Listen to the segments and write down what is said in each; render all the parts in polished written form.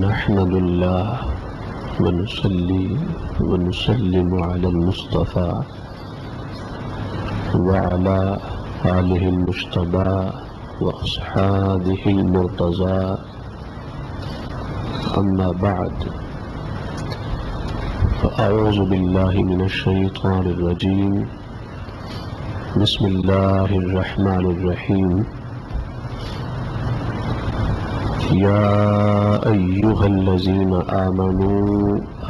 نحمد الله ونصلي ونسلم على المصطفى وعلى آله المجتبى وأصحابه المرتضى أما بعد فأعوذ بالله من الشيطان الرجيم بسم الله الرحمن الرحيم يا أيها الذين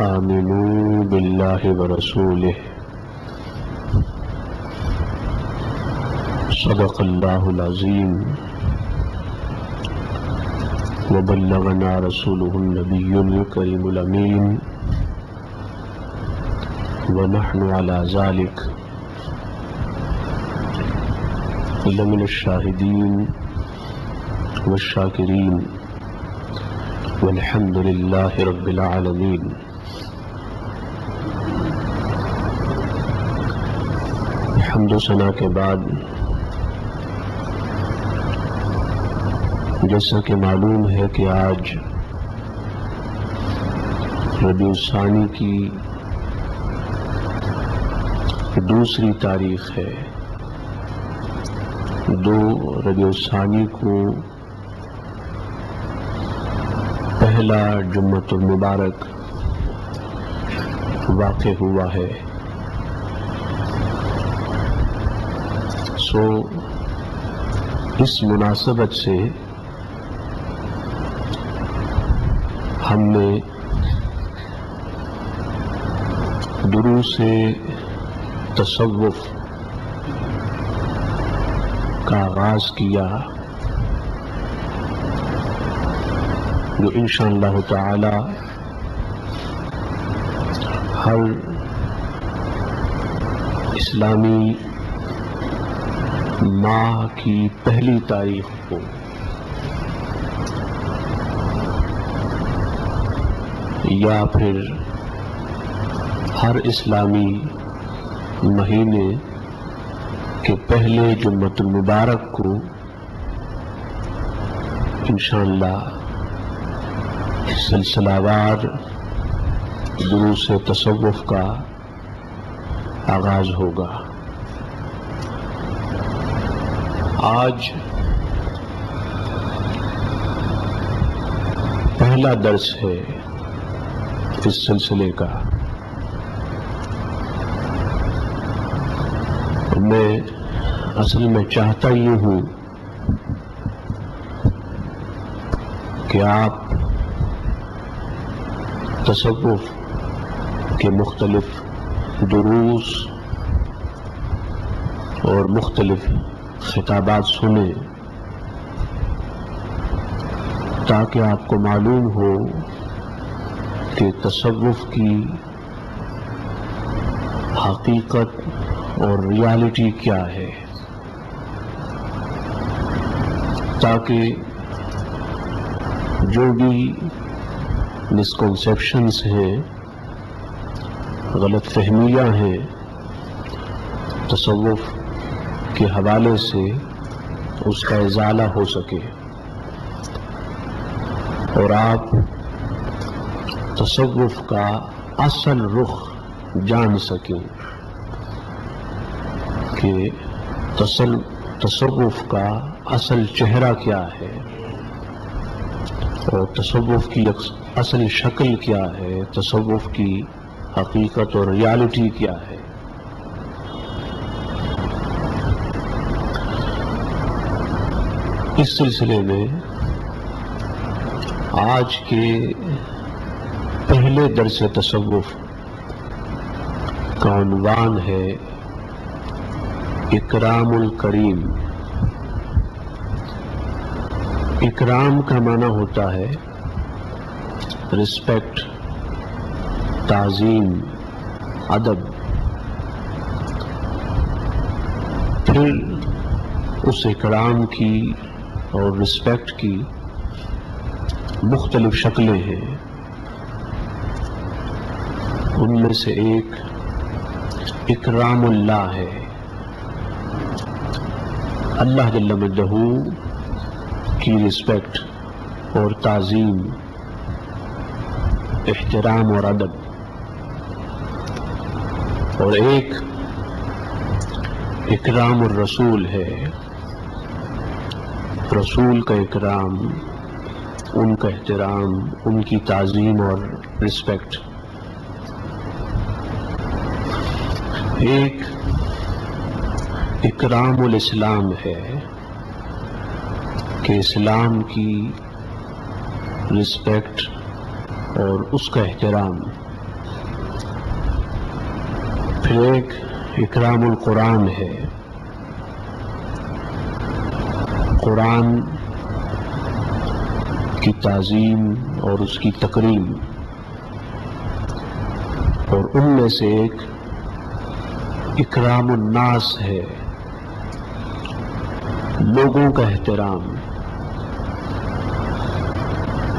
آمنوا بالله ورسوله صدق الله العظيم وبلغنا رسوله النبي الكريم الأمين ونحن على ذلك لمن الشاهدين والشاكرين والحمد لله رب العالمين. حمد و ثنا کے بعد جیسا کہ معلوم ہے کہ آج ربیع الثانی کی دوسری تاریخ ہے. 2 ربیع الثانی کو پہلا جمعۃ المبارک واقع ہوا ہے. اس مناسبت سے ہم نے دروس تصوف کا آغاز کیا جو انشاءاللہ تعالی ہر اسلامی ماہ کی پہلی تاریخ کو یا پھر ہر اسلامی مہینے کے پہلے جمعۃ المبارک کو انشاءاللہ سلسلہ وار دروس تصوف کا آغاز ہوگا. آج پہلا درس ہے اس سلسلے کا. میں اصل میں چاہتا یہ ہوں کہ آپ تصوف کے مختلف دروس اور مختلف خطابات سنیں تاکہ آپ کو معلوم ہو کہ تصوف کی حقیقت اور ریالٹی کیا ہے، تاکہ جو بھی مسکنسیپشنز ہیں، غلط فہمیاں ہیں تصوف کے حوالے سے، اس کا ازالہ ہو سکے اور آپ تصوف کا اصل رخ جان سکیں کہ تصوف کا اصل چہرہ کیا ہے اور تصوف کی اصل شکل کیا ہے، تصوف کی حقیقت اور ریالٹی کیا ہے. اس سلسلے میں آج کے پہلے درس تصوف کا عنوان ہے اکرام الکریم. اکرام کا معنی ہوتا ہے رسپیکٹ، تعظیم، ادب. پھر اس اکرام کی اور رسپیکٹ کی مختلف شکلیں ہیں. ان میں سے ایک اکرام اللہ ہے. اللہ جل مجدہ کی رسپیکٹ اور تعظیم احترام اور ادب، اور ایک اکرام الرسول ہے، رسول کا اکرام، ان کا احترام، ان کی تعظیم اور رسپیکٹ۔ ایک اکرام الاسلام ہے کہ اسلام کی رسپیکٹ اور اس کا احترام۔ پھر ایک اکرام القرآن ہے، قرآن کی تعظیم اور اس کی تکریم، اور ان میں سے ایک اکرام الناس ہے، لوگوں کا احترام،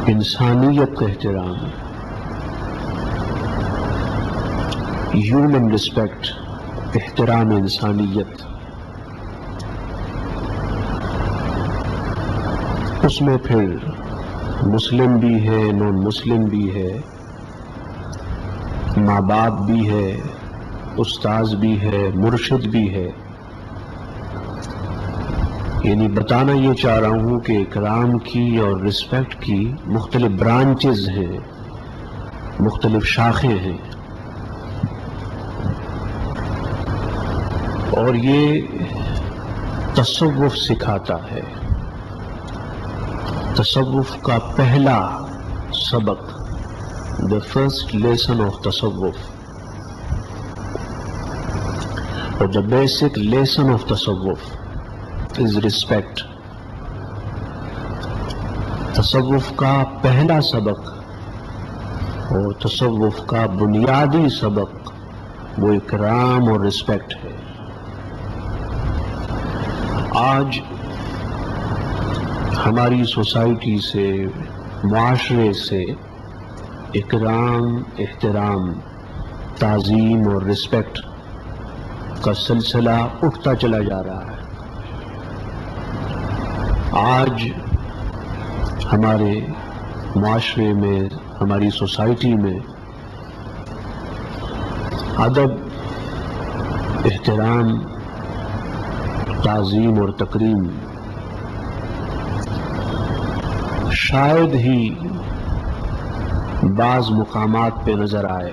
انسانیت کا احترام، ہیومن رسپیکٹ، احترام انسانیت۔ اس میں پھر مسلم بھی ہے، نان مسلم بھی ہے، ماں باپ بھی ہے، استاذ بھی ہے، مرشد بھی ہے۔ یعنی بتانا یہ چاہ رہا ہوں کہ اکرام کی اور رسپیکٹ کی مختلف برانچز ہیں، مختلف شاخیں ہیں، اور یہ تصوف سکھاتا ہے۔ تصوف کا پہلا سبق، the first lesson of تصوف، اور the basic lesson of تصوف is respect۔ تصوف کا پہلا سبق اور تصوف کا بنیادی سبق وہ اکرام اور رسپیکٹ ہے۔ آج ہماری سوسائٹی سے، معاشرے سے اکرام، احترام، تعظیم اور رسپیکٹ کا سلسلہ اٹھتا چلا جا رہا ہے۔ آج ہمارے معاشرے میں، ہماری سوسائٹی میں ادب، احترام، تعظیم اور تکریم شاید ہی بعض مقامات پہ نظر آئے،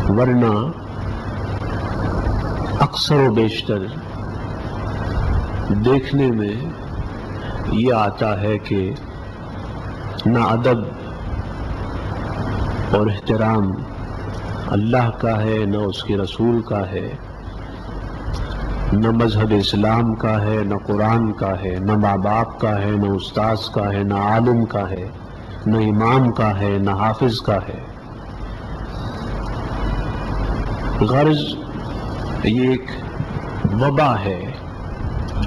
ورنہ اکثر و بیشتر دیکھنے میں یہ آتا ہے کہ نہ ادب اور احترام اللہ کا ہے، نہ اس کے رسول کا ہے، نہ مذہب اسلام کا ہے، نہ قرآن کا ہے، نہ ماں باپ کا ہے، نہ استاذ کا ہے، نہ عالم کا ہے، نہ امام کا ہے، نہ حافظ کا ہے۔ غرض یہ ایک وبا ہے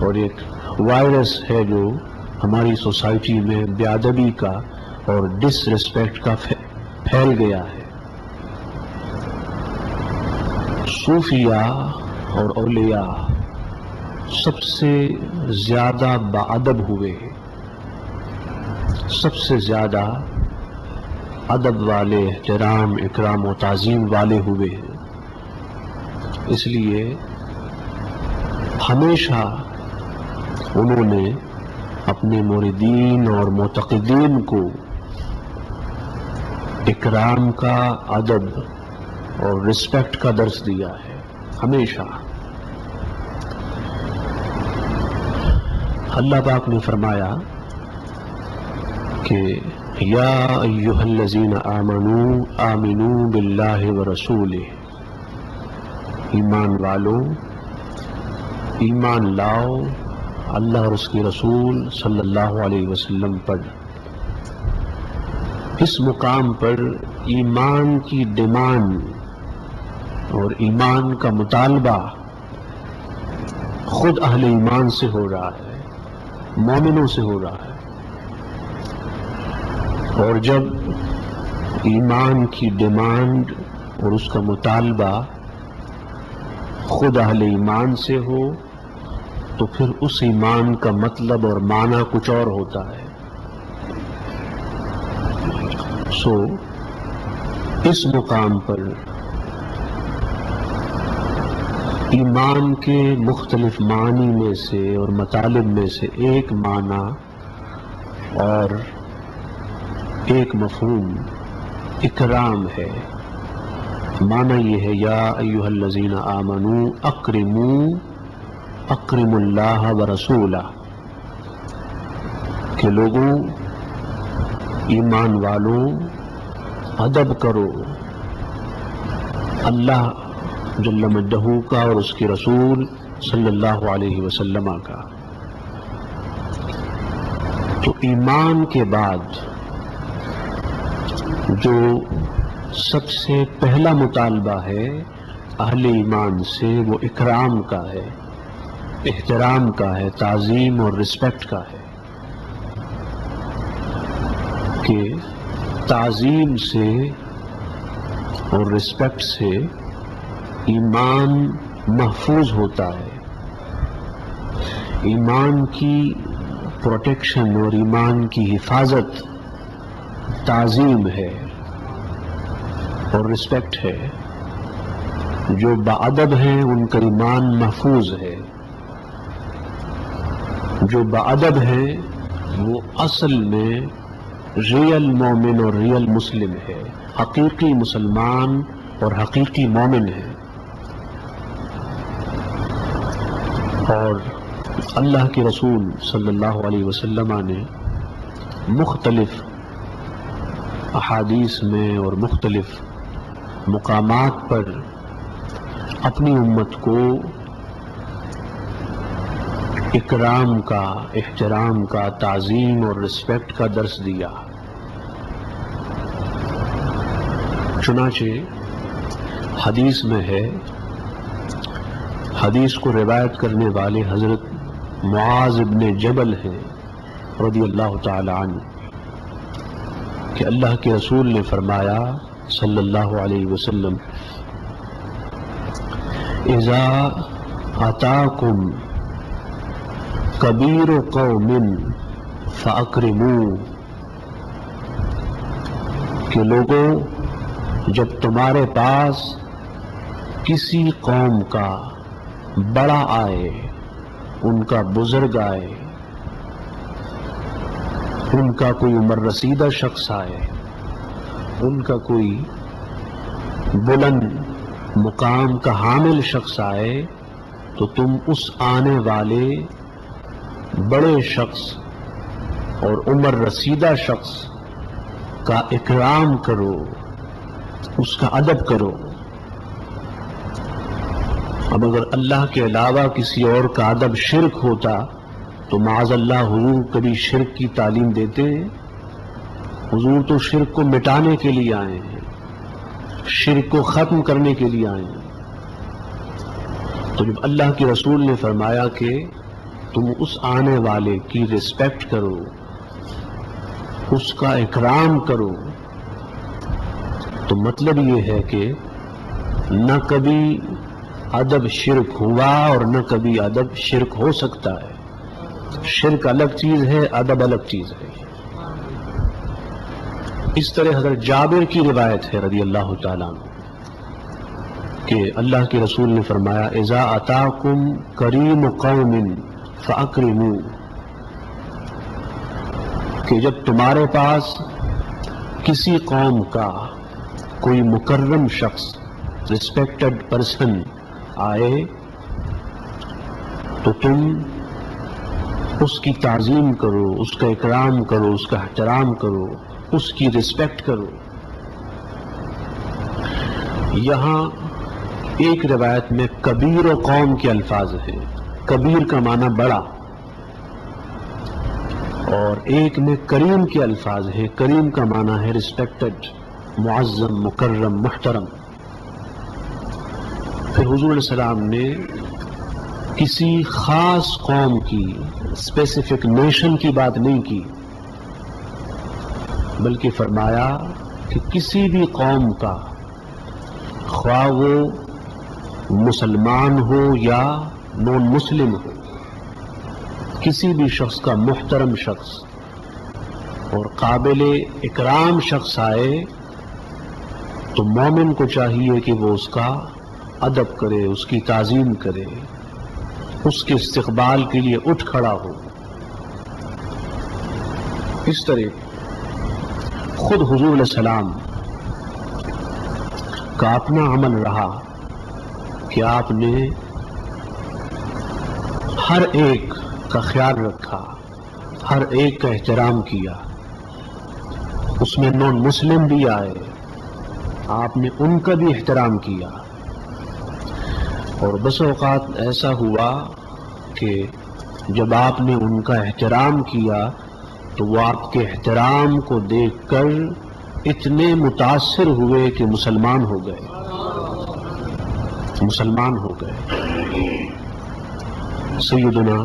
اور ایک وائرس ہے جو ہماری سوسائٹی میں بے ادبی کا اور ڈس ریسپیکٹ کا پھیل گیا ہے۔ صوفیاء اور اولیاء سب سے زیادہ باادب ہوئے، سب سے زیادہ ادب والے، احترام، اکرام و تعظیم والے ہوئے ہیں۔ اس لیے ہمیشہ انہوں نے اپنے موردین اور معتقدین کو اکرام کا، ادب اور رسپیکٹ کا درس دیا ہے، ہمیشہ۔ اللہ پاک نے فرمایا کہ یا ایھا الذین آمنوا آمنوا باللہ ورسولہ، ایمان والو ایمان لاؤ اللہ اور اس کے رسول صلی اللہ علیہ وسلم پر۔ اس مقام پر ایمان کی ڈیمانڈ اور ایمان کا مطالبہ خود اہل ایمان سے ہو رہا ہے، مومنوں سے ہو رہا ہے۔ اور جب ایمان کی ڈیمانڈ اور اس کا مطالبہ خود اہل ایمان سے ہو تو پھر اس ایمان کا مطلب اور معنی کچھ اور ہوتا ہے۔ سو اس مقام پر ایمان کے مختلف معنی میں سے اور مطالب میں سے ایک معنی اور ایک مفہوم اکرام ہے. معنی یہ ہے یا ایھا الذین آمنوا اکرموا اللہ ورسولہ، کہ لوگوں، ایمان والوں، ادب کرو اللہ جل مجدہ کا اور اس کے رسول صلی اللہ علیہ وسلم کا. تو ایمان کے بعد جو سب سے پہلا مطالبہ ہے اہل ایمان سے وہ اکرام کا ہے، احترام کا ہے، تعظیم اور رسپیکٹ کا ہے، کہ تعظیم سے اور رسپیکٹ سے ایمان محفوظ ہوتا ہے. ایمان کی پروٹیکشن اور ایمان کی حفاظت تعظیم ہے اور رسپیکٹ ہے. جو باادب ہیں ان کا ایمان محفوظ ہے، جو باادب ہیں وہ اصل میں ریئل مومن اور ریئل مسلم ہے، حقیقی مسلمان اور حقیقی مومن ہے. اور اللہ کے رسول صلی اللہ علیہ وسلم نے مختلف احادیث میں اور مختلف مقامات پر اپنی امت کو اکرام کا، احترام کا، تعظیم اور رسپیکٹ کا درس دیا. چنانچہ حدیث میں ہے، حدیث کو روایت کرنے والے حضرت معاذ ابن جبل ہیں رضی اللہ تعالی عنہ، کہ اللہ کے رسول نے فرمایا صلی اللہ علیہ وسلم اذا اتاکم کبیر قوم فاکرموا، کہ لوگوں جب تمہارے پاس کسی قوم کا بڑا آئے، ان کا بزرگ آئے، ان کا کوئی عمر رسیدہ شخص آئے، ان کا کوئی بلند مقام کا حامل شخص آئے، تو تم اس آنے والے بڑے شخص اور عمر رسیدہ شخص کا اکرام کرو، اس کا ادب کرو. اب اگر اللہ کے علاوہ کسی اور کا ادب شرک ہوتا تو معاذ اللہ حضور کبھی شرک کی تعلیم دیتے؟ حضور تو شرک کو مٹانے کے لیے آئے ہیں، شرک کو ختم کرنے کے لیے آئے ہیں. تو جب اللہ کے رسول نے فرمایا کہ تم اس آنے والے کی رسپیکٹ کرو، اس کا اکرام کرو، تو مطلب یہ ہے کہ نہ کبھی ادب شرک ہوا اور نہ کبھی ادب شرک ہو سکتا ہے. شرک الگ چیز ہے، ادب الگ چیز ہے. اس طرح حضرت جابر کی روایت ہے رضی اللہ تعالیٰ عنہ کہ اللہ کے رسول نے فرمایا اذا اتاکم کریم قوم فاکرموا، کہ جب تمہارے پاس کسی قوم کا کوئی مکرم شخص، ریسپیکٹڈ پرسن آئے، تو تم اس کی تعظیم کرو، اس کا اکرام کرو، اس کا احترام کرو، اس کی رسپیکٹ کرو. یہاں ایک روایت میں کبیر و قوم کے الفاظ ہیں، کبیر کا معنی بڑا، اور ایک میں کریم کے الفاظ ہیں. کریم کا معنی ہے رسپیکٹڈ، معظم، مکرم، محترم. پھر حضور علیہ السلام نے کسی خاص قوم کی، اسپیسیفک نیشن کی بات نہیں کی، بلکہ فرمایا کہ کسی بھی قوم کا، خواہ وہ مسلمان ہو یا نون مسلم ہو، کسی بھی شخص کا محترم شخص اور قابل اکرام شخص آئے تو مومن کو چاہیے کہ وہ اس کا ادب کرے، اس کی تعظیم کرے، اس کے استقبال کے لیے اٹھ کھڑا ہو۔ اس طرح خود حضور علیہ السلام کا اپنا عمل رہا کہ آپ نے ہر ایک کا خیال رکھا، ہر ایک کا احترام کیا۔ اس میں نان مسلم بھی آئے، آپ نے ان کا بھی احترام کیا۔ اور بس اوقات ایسا ہوا کہ جب آپ نے ان کا احترام کیا تو وہ آپ کے احترام کو دیکھ کر اتنے متاثر ہوئے کہ مسلمان ہو گئے، مسلمان ہو گئے۔ سیدنا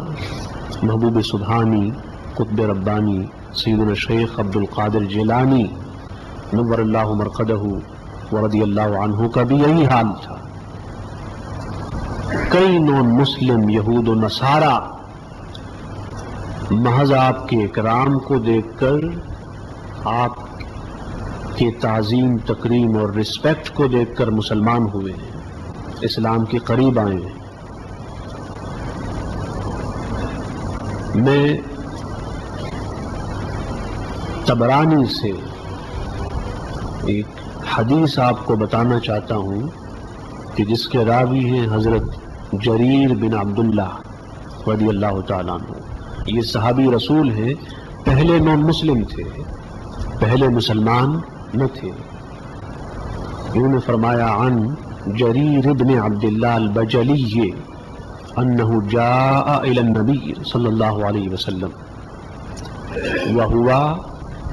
محبوب سبحانی قطب ربانی سیدنا شیخ عبد القادر جیلانی نور اللہ مرقدہ ورضی اللہ عنہ کا بھی یہی حال تھا۔ کئی نان مسلم یہود و نصارہ محض آپ کے اکرام کو دیکھ کر، آپ کے تعظیم تکریم اور رسپیکٹ کو دیکھ کر مسلمان ہوئے ہیں، اسلام کے قریب آئے ہیں۔ میں طبرانی سے ایک حدیث آپ کو بتانا چاہتا ہوں کہ جس کے راوی ہیں حضرت جریر بن عبداللہ رضی اللہ تعالیٰ عنہ۔ یہ صحابی رسول ہیں، پہلے نان مسلم تھے، پہلے مسلمان نہ تھے۔ انہوں نے فرمایا عن جریر بن عبداللہ البجلی انہ جاء الی النبی صلی اللہ علیہ وسلم وہو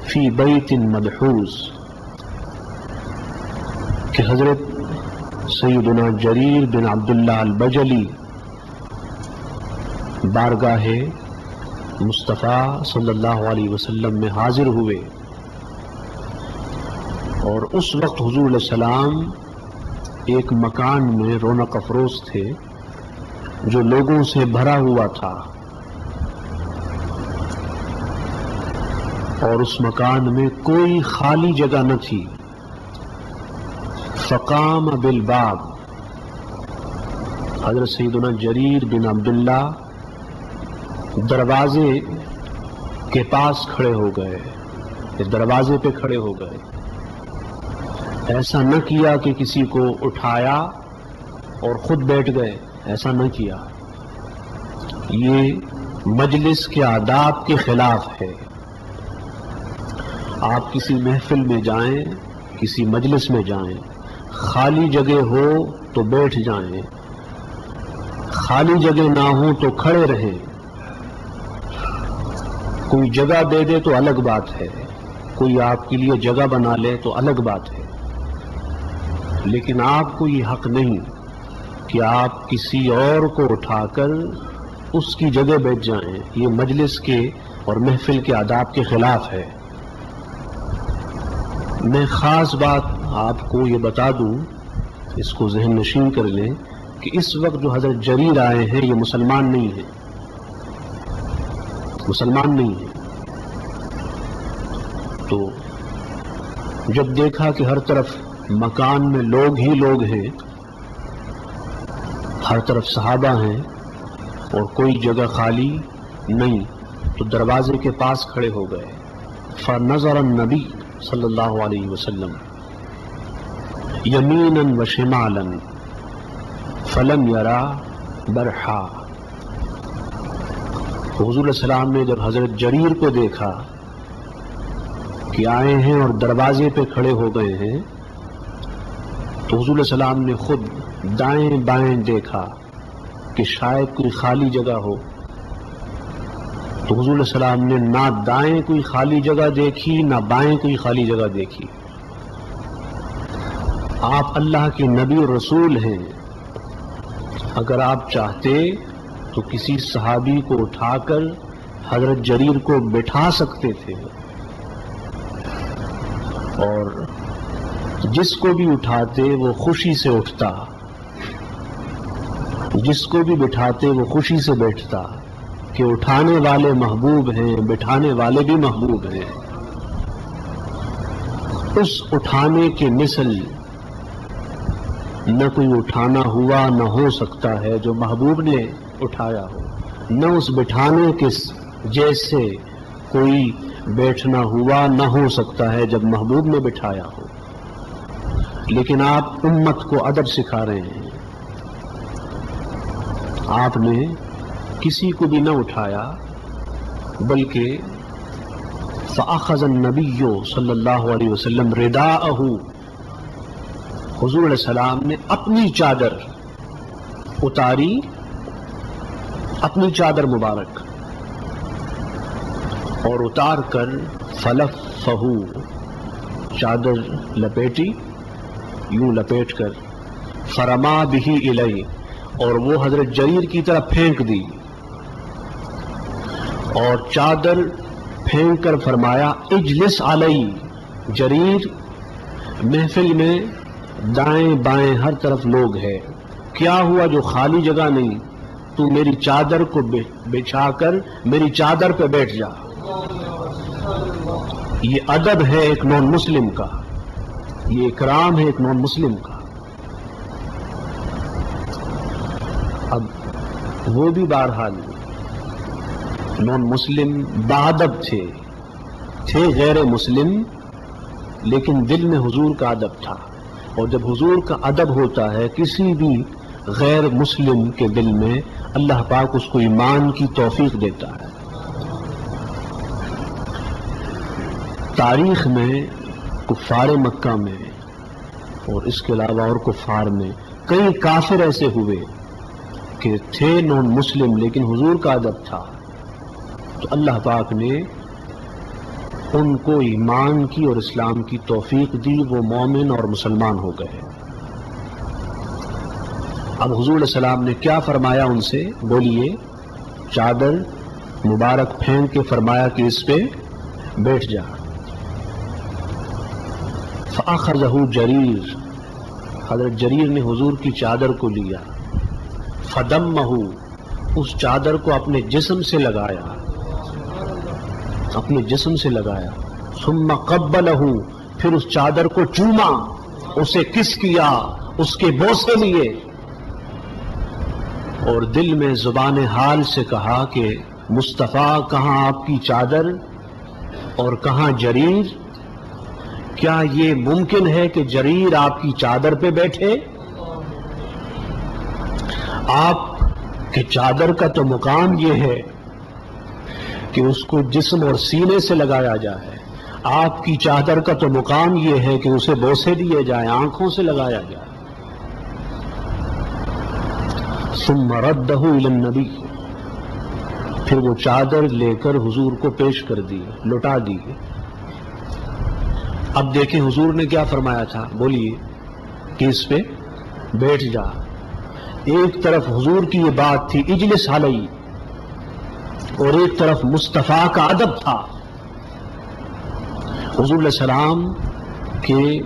فی بیت مدحوظ، کہ حضرت سیدنا جریر بن عبداللہ البجلی بارگاہ مصطفیٰ صلی اللہ علیہ وسلم میں حاضر ہوئے، اور اس وقت حضور علیہ السلام ایک مکان میں رونق افروز تھے جو لوگوں سے بھرا ہوا تھا، اور اس مکان میں کوئی خالی جگہ نہ تھی۔ فقام بالباب، حضرت سیدنا جریر بن عبداللہ دروازے کے پاس کھڑے ہو گئے، دروازے پہ کھڑے ہو گئے۔ ایسا نہ کیا کہ کسی کو اٹھایا اور خود بیٹھ گئے، ایسا نہ کیا، یہ مجلس کے آداب کے خلاف ہے۔ آپ کسی محفل میں جائیں، کسی مجلس میں جائیں، خالی جگہ ہو تو بیٹھ جائیں، خالی جگہ نہ ہو تو کھڑے رہیں۔ کوئی جگہ دے دے تو الگ بات ہے، کوئی آپ کے لیے جگہ بنا لے تو الگ بات ہے، لیکن آپ کو یہ حق نہیں کہ آپ کسی اور کو اٹھا کر اس کی جگہ بیٹھ جائیں۔ یہ مجلس کے اور محفل کے آداب کے خلاف ہے۔ میں خاص بات آپ کو یہ بتا دوں، اس کو ذہن نشین کر لیں کہ اس وقت جو حضرت جریر آئے ہیں یہ مسلمان نہیں ہیں، مسلمان نہیں ہیں۔ تو جب دیکھا کہ ہر طرف مکان میں لوگ ہی لوگ ہیں، ہر طرف صحابہ ہیں اور کوئی جگہ خالی نہیں، تو دروازے کے پاس کھڑے ہو گئے۔ فنظر النبی صلی اللہ علیہ وسلم یمینا و شمالا فلم یرا برحا۔ حضور علیہ السلام نے جب حضرت جریر کو دیکھا کہ آئے ہیں اور دروازے پہ کھڑے ہو گئے ہیں، تو حضور علیہ السلام نے خود دائیں بائیں دیکھا کہ شاید کوئی خالی جگہ ہو، تو حضور علیہ السلام نے نہ دائیں کوئی خالی جگہ دیکھی نہ بائیں کوئی خالی جگہ دیکھی۔ آپ اللہ کے نبی اور رسول ہیں، اگر آپ چاہتے تو کسی صحابی کو اٹھا کر حضرت جریر کو بٹھا سکتے تھے، اور جس کو بھی اٹھاتے وہ خوشی سے اٹھتا، جس کو بھی بٹھاتے وہ خوشی سے بیٹھتا، کہ اٹھانے والے محبوب ہیں، بٹھانے والے بھی محبوب ہیں۔ اس اٹھانے کے مثل نہ کوئی اٹھانا ہوا نہ ہو سکتا ہے جو محبوب نے اٹھایا ہو، نہ اس بٹھانے کے جیسے کوئی بیٹھنا ہوا نہ ہو سکتا ہے جب محبوب نے بٹھایا ہو۔ لیکن آپ امت کو ادب سکھا رہے ہیں، آپ نے کسی کو بھی نہ اٹھایا، بلکہ فَأَخَذَ النَّبِيُّ صلی اللہ علیہ وسلم رِدَاءَهُ، حضور علیہ السلام نے اپنی چادر اتاری، اپنی چادر مبارک، اور اتار کر فَلَفَّهُ، چادر لپیٹی، یوں لپیٹ کر، فَرَمَا بِهِ إِلَيْهِ، اور وہ حضرت جریر کی طرف پھینک دی، اور چادر پھینک کر فرمایا اجلس علی، جریر محفل میں دائیں بائیں ہر طرف لوگ ہیں، کیا ہوا جو خالی جگہ نہیں، تو میری چادر کو بچھا کر میری چادر پہ بیٹھ جا۔ یہ ادب ہے ایک نان مسلم کا، یہ اکرام ہے ایک نان مسلم کا۔ اب وہ بھی بہرحال نان مسلم باادب تھے غیر مسلم، لیکن دل میں حضور کا ادب تھا، اور جب حضور کا ادب ہوتا ہے کسی بھی غیر مسلم کے دل میں، اللہ پاک اس کو ایمان کی توفیق دیتا ہے۔ تاریخ میں کفار مکہ میں اور اس کے علاوہ اور کفار میں کئی کافر ایسے ہوئے کہ تھے نان مسلم لیکن حضور کا ادب تھا، تو اللہ پاک نے ان کو ایمان کی اور اسلام کی توفیق دی، وہ مومن اور مسلمان ہو گئے۔ اب حضور علیہ السلام نے کیا فرمایا ان سے، بولیے؟ چادر مبارک پھینک کے فرمایا کہ اس پہ بیٹھ جا۔ فَأَخَذَهُ جریر، حضرت جریر نے حضور کی چادر کو لیا، فَدَمَّهُ، اس چادر کو اپنے جسم سے لگایا، اپنے جسم سے لگایا، ثم قبلہ، پھر اس چادر کو چوما، اسے کس کیا، اس کے بوسے لیے، اور دل میں زبان حال سے کہا کہ مصطفیٰ کہاں آپ کی چادر اور کہاں جریر؟ کیا یہ ممکن ہے کہ جریر آپ کی چادر پہ بیٹھے؟ آپ کی چادر کا تو مقام یہ ہے کہ اس کو جسم اور سینے سے لگایا جائے، آپ کی چادر کا تو مقام یہ ہے کہ اسے بوسے دیے جائیں، آنکھوں سے لگایا جائے۔ ثم ردہ الی النبی، پھر وہ چادر لے کر حضور کو پیش کر دی، لوٹا دی۔ اب دیکھیں حضور نے کیا فرمایا تھا، بولیے؟ کہ اس پہ بیٹھ جا۔ ایک طرف حضور کی یہ بات تھی اجلس علی، اور ایک طرف مصطفیٰ کا ادب تھا۔ حضور علیہ السلام کے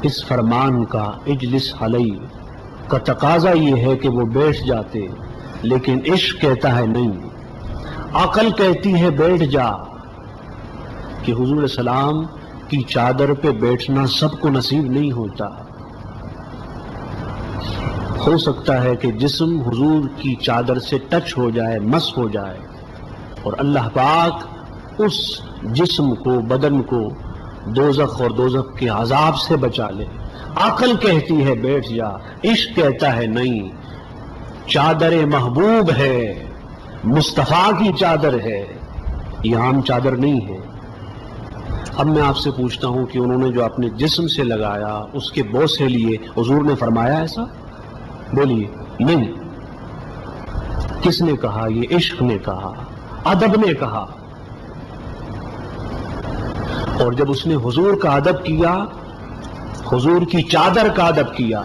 اس فرمان کا اجلس علی کا تقاضا یہ ہے کہ وہ بیٹھ جاتے، لیکن عشق کہتا ہے نہیں، عقل کہتی ہے بیٹھ جا، کہ حضور علیہ السلام کی چادر پہ بیٹھنا سب کو نصیب نہیں ہوتا۔ ہو سکتا ہے کہ جسم حضور کی چادر سے ٹچ ہو جائے، مس ہو جائے، اور اللہ پاک اس جسم کو، بدن کو دوزخ اور دوزخ کے عذاب سے بچا لے۔ عقل کہتی ہے بیٹھ جا، عشق کہتا ہے نہیں، چادر محبوب ہے، مصطفیٰ کی چادر ہے، یہ عام چادر نہیں ہے۔ اب میں آپ سے پوچھتا ہوں کہ انہوں نے جو اپنے جسم سے لگایا، اس کے بوسے لیے، حضور نے فرمایا ایسا؟ بولیے نہیں۔ کس نے کہا؟ یہ عشق نے کہا، ادب نے کہا۔ اور جب اس نے حضور کا ادب کیا، حضور کی چادر کا ادب کیا،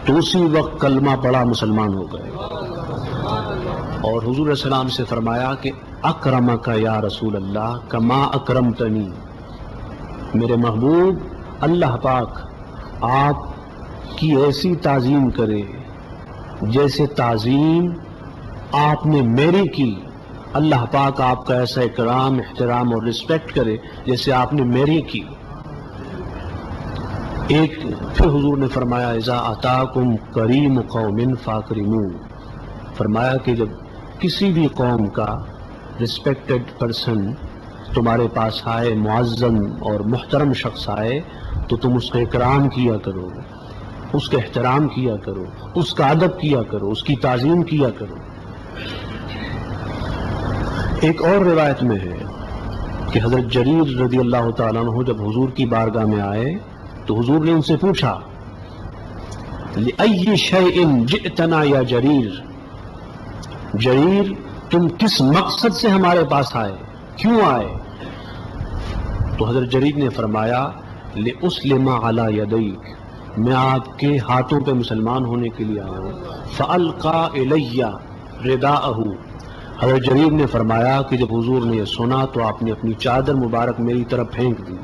تو اسی وقت کلمہ پڑا، مسلمان ہو گئے۔ اور حضور علیہ السلام سے فرمایا کہ اکرمک یا رسول اللہ کما اکرمتنی، میرے محبوب اللہ پاک آپ کی ایسی تعظیم کرے جیسے تعظیم آپ نے میری کی، اللہ پاک آپ کا ایسا اکرام، احترام اور رسپیکٹ کرے جیسے آپ نے میری کی۔ ایک پھر حضور نے فرمایا اذا اتاکم کریم قوم فاکرموا، فرمایا کہ جب کسی بھی قوم کا ریسپیکٹڈ پرسن تمہارے پاس آئے، معظم اور محترم شخص آئے، تو تم اس کا اکرام کیا کرو، اس کا احترام کیا کرو، اس کا ادب کیا کرو، اس کی تعظیم کیا کرو۔ ایک اور روایت میں ہے کہ حضرت جریر رضی اللہ تعالیٰ عنہ جب حضور کی بارگاہ میں آئے تو حضور نے ان سے پوچھا لِأَيِّ شَيْءٍ جِئْتَنَا یا جریر، جریر تم کس مقصد سے ہمارے پاس آئے، کیوں آئے؟ تو حضرت جریر نے فرمایا لِأُسْلِمَ عَلَى يَدَيْكَ، میں آپ کے ہاتھوں پہ مسلمان ہونے کے لیے آیا ہوں۔ فَأَلْقَى إِلَيَّ رِدَاءَهُ، حضرت جریر نے فرمایا کہ جب حضور نے یہ سنا تو آپ نے اپنی چادر مبارک میری طرف پھینک دی۔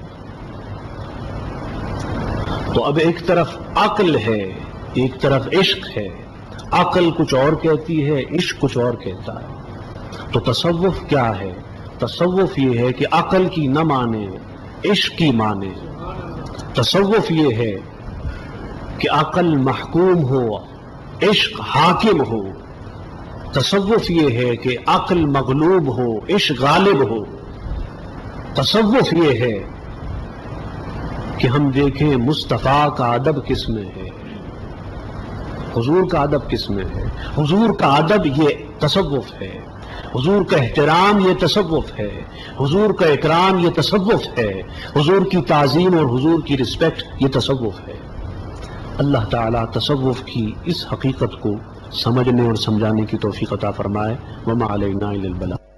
تو اب ایک طرف عقل ہے، ایک طرف عشق ہے، عقل کچھ اور کہتی ہے، عشق کچھ اور کہتا ہے۔ تو تصوف کیا ہے؟ تصوف یہ ہے کہ عقل کی نہ مانے، عشق کی مانے۔ تصوف یہ ہے کہ عقل محکوم ہو، عشق حاکم ہو۔ تصوف یہ ہے کہ عقل مغلوب ہو، عشق غالب ہو۔ تصوف یہ ہے کہ ہم دیکھیں مصطفیٰ کا ادب کس میں ہے، حضور کا ادب کس میں ہے۔ حضور کا ادب یہ تصوف ہے، حضور کا احترام یہ تصوف ہے، حضور کا اکرام یہ تصوف ہے، حضور کی تعظیم اور حضور کی رسپیکٹ یہ تصوف ہے۔ اللہ تعالیٰ تصوف کی اس حقیقت کو سمجھنے اور سمجھانے کی توفیق عطا فرمائے۔ وما علینا الا البلاغ۔